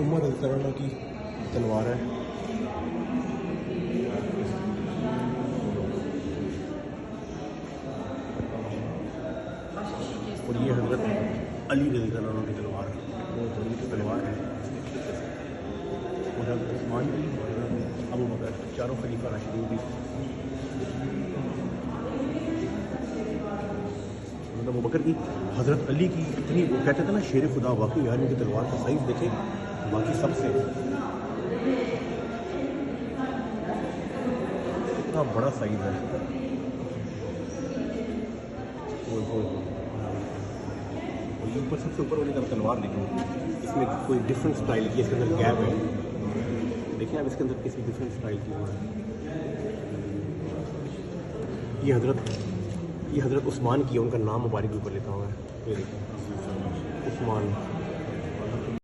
उमर रज़ियल्लाहु की तलवार है। और ये हज़रत अली रज़ियल्लाहु की तलवार है, बहुत बड़ी तलवार है। और हज़रत उस्मान की, अबू बकर, चारों खलीफा राशिदीन की। मतलब अबू बकर की, हज़रत अली की इतनी, वो कहते थे ना शेर खुदा, वाकई यार इनकी तलवार का साइज़ देखे बाकी सबसे कितना बड़ा साइज़ है। और ये ऊपर, सबसे ऊपर वाली तरफ तलवार देखो, इसमें कोई डिफरेंट स्टाइल की, इसके अंदर गैप है। देखिए आप, इसके अंदर किसी डिफरेंट स्टाइल की हुआ है। ये हज़रत उस्मान की है, उनका नाम मुबारक के ऊपर लिखा हुआ है। ये देखिए उस्मान।